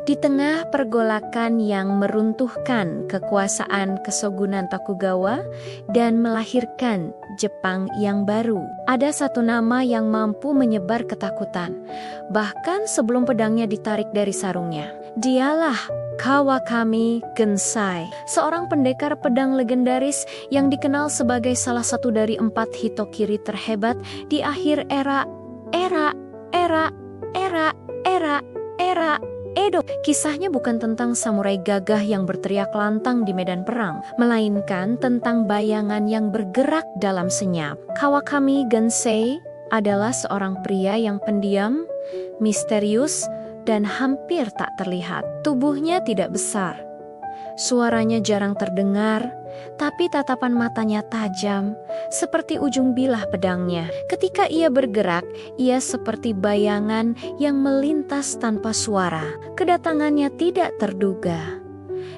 Di tengah pergolakan yang meruntuhkan kekuasaan Kesogunan Tokugawa dan melahirkan Jepang yang baru, ada satu nama yang mampu menyebar ketakutan, bahkan sebelum pedangnya ditarik dari sarungnya. Dialah Kawakami Gensai, seorang pendekar pedang legendaris yang dikenal sebagai salah satu dari 4 hitokiri terhebat di akhir era Edo. Kisahnya bukan tentang samurai gagah yang berteriak lantang di medan perang, melainkan tentang bayangan yang bergerak dalam senyap. Kawakami Gensai adalah seorang pria yang pendiam, misterius, dan hampir tak terlihat. Tubuhnya tidak besar, suaranya jarang terdengar, tapi tatapan matanya tajam, seperti ujung bilah pedangnya. Ketika ia bergerak, ia seperti bayangan yang melintas tanpa suara. Kedatangannya tidak terduga,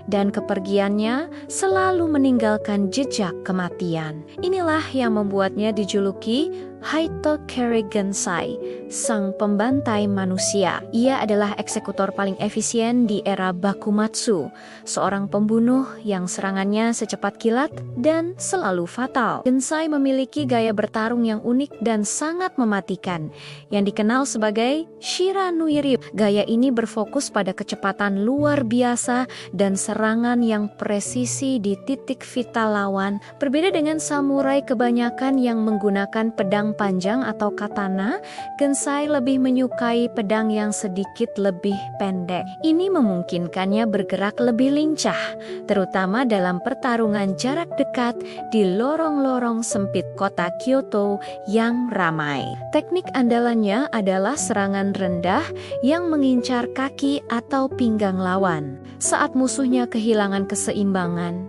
dan kepergiannya selalu meninggalkan jejak kematian. Inilah yang membuatnya dijuluki Hitokiri Gensai, sang pembantai manusia. Ia adalah eksekutor paling efisien di era Bakumatsu, seorang pembunuh yang serangannya secepat kilat dan selalu fatal. Gensai memiliki gaya bertarung yang unik dan sangat mematikan, yang dikenal sebagai Shiranui. Gaya ini berfokus pada kecepatan luar biasa dan serangan yang presisi di titik vital lawan. Berbeda dengan samurai kebanyakan yang menggunakan pedang panjang atau katana, Gensai lebih menyukai pedang yang sedikit lebih pendek. Ini memungkinkannya bergerak lebih lincah, terutama dalam pertarungan jarak dekat di lorong-lorong sempit kota Kyoto yang ramai. Teknik andalannya adalah serangan rendah yang mengincar kaki atau pinggang lawan. Saat musuhnya kehilangan keseimbangan,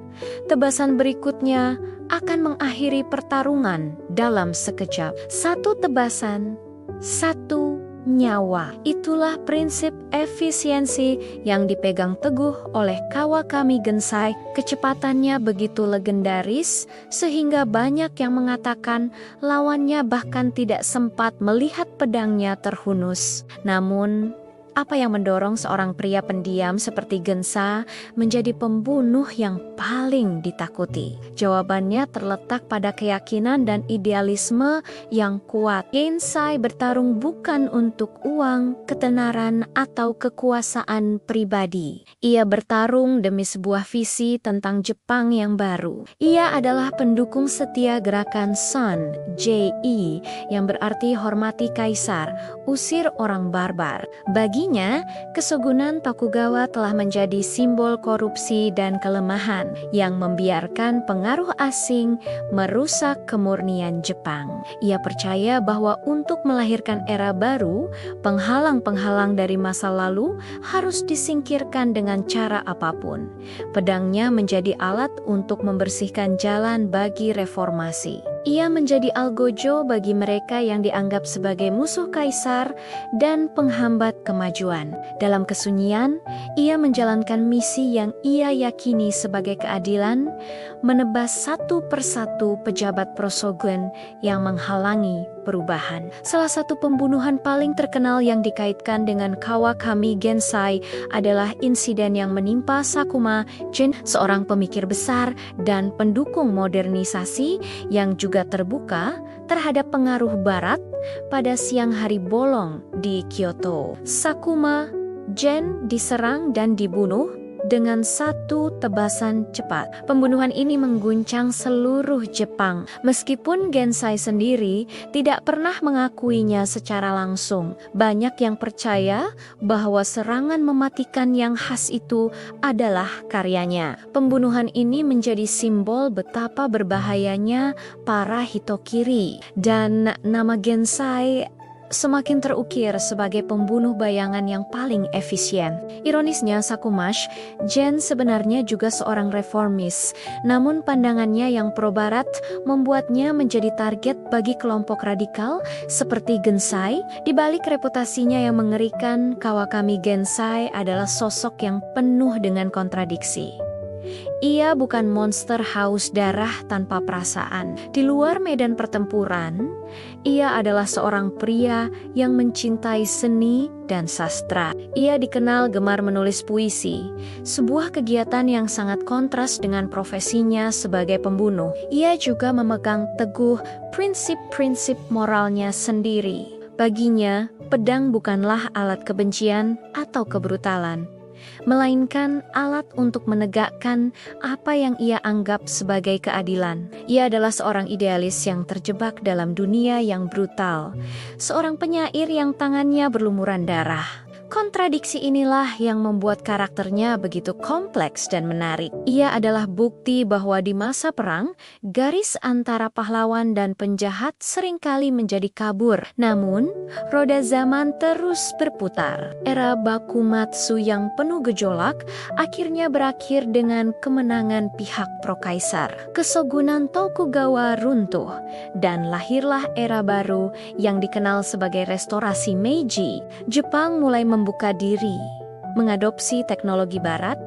tebasan berikutnya akan mengakhiri pertarungan dalam sekejap. Satu tebasan, satu nyawa. Itulah prinsip efisiensi yang dipegang teguh oleh Kawakami Gensai. Kecepatannya begitu legendaris sehingga banyak yang mengatakan lawannya bahkan tidak sempat melihat pedangnya terhunus. Namun, apa yang mendorong seorang pria pendiam seperti Gensai menjadi pembunuh yang paling ditakuti? Jawabannya terletak pada keyakinan dan idealisme yang kuat. Gensai bertarung bukan untuk uang, ketenaran, atau kekuasaan pribadi. Ia bertarung demi sebuah visi tentang Jepang yang baru. Ia adalah pendukung setia gerakan Son JI, yang berarti hormati kaisar, usir orang barbar. Baginya, Kesogunan Tokugawa telah menjadi simbol korupsi dan kelemahan yang membiarkan pengaruh asing merusak kemurnian Jepang. Ia percaya bahwa untuk melahirkan era baru, penghalang-penghalang dari masa lalu harus disingkirkan dengan cara apapun. Pedangnya menjadi alat untuk membersihkan jalan bagi reformasi. Ia menjadi algojo bagi mereka yang dianggap sebagai musuh kaisar dan penghambat kemajuan. Dalam kesunyian, ia menjalankan misi yang ia yakini sebagai keadilan, menebas satu persatu pejabat proshogun yang menghalangi perubahan. Salah satu pembunuhan paling terkenal yang dikaitkan dengan Kawakami Gensai adalah insiden yang menimpa Sakuma Jin, seorang pemikir besar dan pendukung modernisasi yang juga terbuka terhadap pengaruh barat pada siang hari bolong di Kyoto. Sakuma Jin diserang dan dibunuh dengan satu tebasan cepat. Pembunuhan ini mengguncang seluruh Jepang, meskipun Gensai sendiri tidak pernah mengakuinya secara langsung. Banyak yang percaya bahwa serangan mematikan yang khas itu adalah karyanya. Pembunuhan ini menjadi simbol betapa berbahayanya para hitokiri, dan nama Gensai semakin terukir sebagai pembunuh bayangan yang paling efisien. Ironisnya, Sakuma Jin sebenarnya juga seorang reformis, namun pandangannya yang pro-barat membuatnya menjadi target bagi kelompok radikal seperti Gensai. Di balik reputasinya yang mengerikan, Kawakami Gensai adalah sosok yang penuh dengan kontradiksi. Ia bukan monster haus darah tanpa perasaan. Di luar medan pertempuran, ia adalah seorang pria yang mencintai seni dan sastra. Ia dikenal gemar menulis puisi, sebuah kegiatan yang sangat kontras dengan profesinya sebagai pembunuh. Ia juga memegang teguh prinsip-prinsip moralnya sendiri. Baginya, pedang bukanlah alat kebencian atau kebrutalan, melainkan alat untuk menegakkan apa yang ia anggap sebagai keadilan. Ia adalah seorang idealis yang terjebak dalam dunia yang brutal, seorang penyair yang tangannya berlumuran darah. Kontradiksi inilah yang membuat karakternya begitu kompleks dan menarik. Ia adalah bukti bahwa di masa perang, garis antara pahlawan dan penjahat seringkali menjadi kabur. Namun, roda zaman terus berputar. Era Bakumatsu yang penuh gejolak akhirnya berakhir dengan kemenangan pihak pro-kaisar. Kesogunan Tokugawa runtuh, dan lahirlah era baru yang dikenal sebagai restorasi Meiji. Jepang mulai membuka diri, mengadopsi teknologi barat,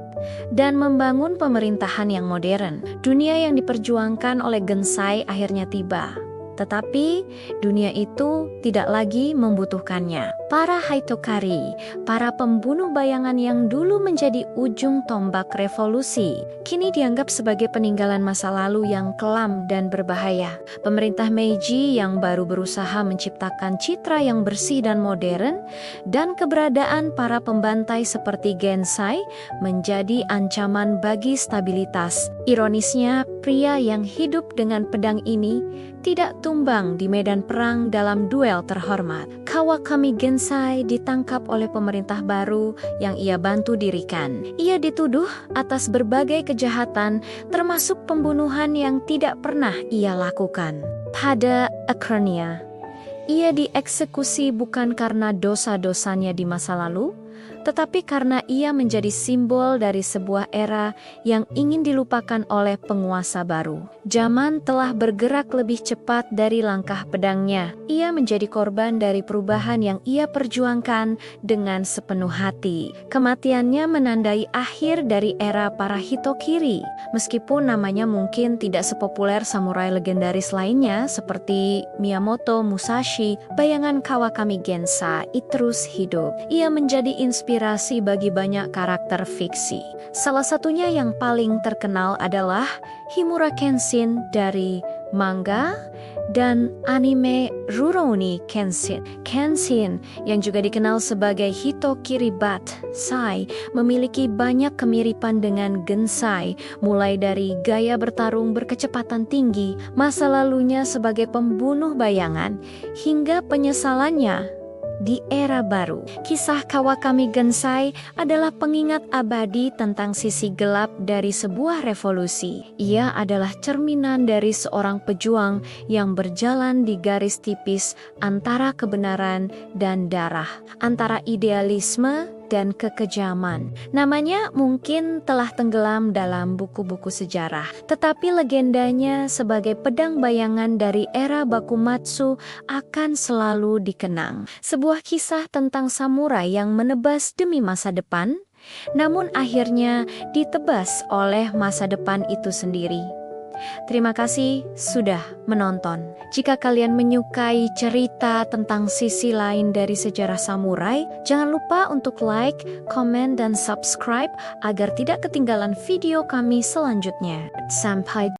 dan membangun pemerintahan yang modern. Dunia yang diperjuangkan oleh Gensai akhirnya tiba. Tetapi dunia itu tidak lagi membutuhkannya. Para Hitokari, para pembunuh bayangan yang dulu menjadi ujung tombak revolusi, kini dianggap sebagai peninggalan masa lalu yang kelam dan berbahaya. Pemerintah Meiji yang baru berusaha menciptakan citra yang bersih dan modern, dan keberadaan para pembantai seperti Gensai menjadi ancaman bagi stabilitas. Ironisnya, pria yang hidup dengan pedang ini tidak tumbang di medan perang dalam duel terhormat. Kawakami Gensai ditangkap oleh pemerintah baru yang ia bantu dirikan. Ia dituduh atas berbagai kejahatan, termasuk pembunuhan yang tidak pernah ia lakukan. Pada akhirnya, ia dieksekusi bukan karena dosa-dosanya di masa lalu, tetapi karena ia menjadi simbol dari sebuah era yang ingin dilupakan oleh penguasa baru. Zaman telah bergerak lebih cepat dari langkah pedangnya. Ia menjadi korban dari perubahan yang ia perjuangkan dengan sepenuh hati. Kematiannya menandai akhir dari era para Hitokiri. Meskipun namanya mungkin tidak sepopuler samurai legendaris lainnya seperti Miyamoto Musashi, bayangan Kawakami Gensai terus hidup. Ia menjadi inspirasi bagi banyak karakter fiksi. Salah satunya yang paling terkenal adalah Himura Kenshin dari manga dan anime Rurouni Kenshin. Kenshin, yang juga dikenal sebagai Hitokiri Sai, memiliki banyak kemiripan dengan Gensai, mulai dari gaya bertarung berkecepatan tinggi, masa lalunya sebagai pembunuh bayangan, hingga penyesalannya di era baru. Kisah Kawakami Gensai adalah pengingat abadi tentang sisi gelap dari sebuah revolusi. Ia adalah cerminan dari seorang pejuang yang berjalan di garis tipis antara kebenaran dan darah, antara idealisme dan kekejaman. Namanya mungkin telah tenggelam dalam buku-buku sejarah, tetapi legendanya sebagai pedang bayangan dari era Bakumatsu akan selalu dikenang. Sebuah kisah tentang samurai yang menebas demi masa depan, namun akhirnya ditebas oleh masa depan itu sendiri. Terima kasih sudah menonton. Jika kalian menyukai cerita tentang sisi lain dari sejarah samurai, jangan lupa untuk like, komen, dan subscribe agar tidak ketinggalan video kami selanjutnya. Sampai